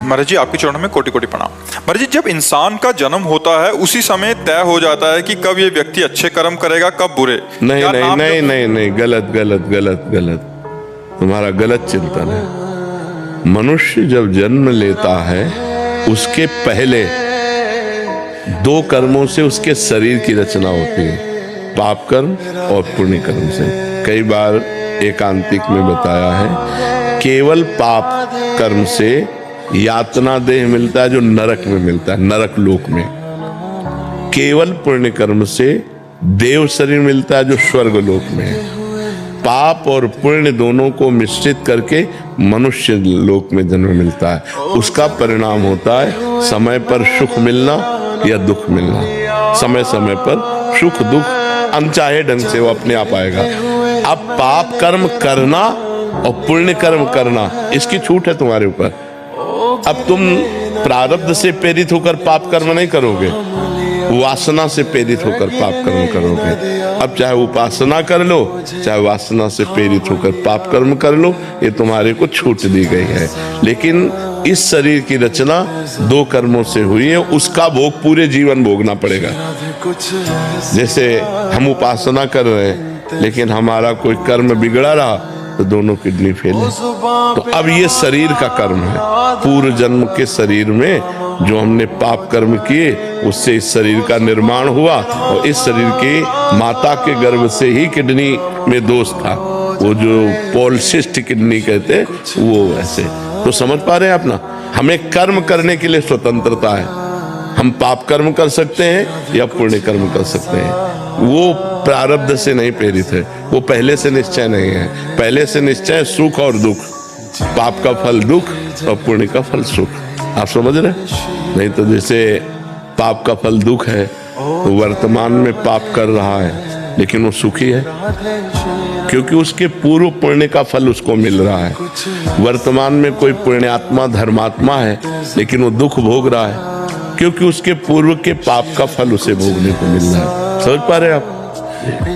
महाराज जी, आपके चरणों में कोटि कोटि प्रणाम। महाराज जी, जब इंसान का जन्म होता है उसी समय तय हो जाता है कि कब ये व्यक्ति अच्छे कर्म करेगा, कब बुरे। नहीं नहीं नहीं नहीं नहीं, गलत गलत गलत गलत, तुम्हारा गलत चिंतन है। मनुष्य जब जन्म लेता है उसके पहले दो कर्मों से उसके शरीर की रचना होती है, पाप कर्म और पुण्य कर्म से। कई बार एकांतिक में बताया है, केवल पाप कर्म से यातना देह मिलता है जो नरक में मिलता है, नरक लोक में। केवल पुण्य कर्म से देव शरीर मिलता है जो स्वर्ग लोक में है। पाप और पुण्य दोनों को मिश्रित करके मनुष्य लोक में जन्म मिलता है। उसका परिणाम होता है समय पर सुख मिलना या दुख मिलना। समय समय पर सुख दुख अनचाहे ढंग से वो अपने आप आएगा। अब पाप कर्म करना और पुण्य कर्म करना, इसकी छूट है तुम्हारे ऊपर। अब तुम प्रारब्ध से प्रेरित होकर पाप कर्म नहीं करोगे, वासना से प्रेरित होकर पाप कर्म करोगे। अब चाहे उपासना कर लो, चाहे वासना से प्रेरित होकर पाप कर्म कर लो, ये तुम्हारे को छूट दी गई है। लेकिन इस शरीर की रचना दो कर्मों से हुई है, उसका भोग पूरे जीवन भोगना पड़ेगा। जैसे हम उपासना कर रहे हैं लेकिन हमारा कोई कर्म बिगड़ा रहा तो दोनों किडनी फेल है। तो अब ये शरीर का कर्म है। पूर्व जन्म के शरीर में जो हमने पाप कर्म किए उससे इस शरीर का निर्माण हुआ, और इस शरीर के माता के गर्भ से ही किडनी में दोष था, वो जो पॉलिसिस्ट किडनी कहते हैं वो वैसे। तो समझ पा रहे हैं आप ना, हमें कर्म करने के लिए स्वतंत्रता है। हम पाप कर्म कर सकते हैं या पुण्य कर्म कर सकते हैं, वो प्रारब्ध से नहीं प्रेरित है, वो पहले से निश्चय नहीं है। पहले से निश्चय सुख और दुख, पाप का फल दुख और पुण्य का फल सुख। आप समझ रहे? नहीं तो जैसे पाप का फल दुख है तो वर्तमान में पाप कर रहा है लेकिन वो सुखी है क्योंकि उसके पूर्व पुण्य का फल उसको मिल रहा है। वर्तमान में कोई पुण्यात्मा धर्मात्मा है लेकिन वो दुख भोग रहा है क्योंकि उसके पूर्व के पाप का फल उसे भोगने को मिल रहा है। समझ पा रहे आप?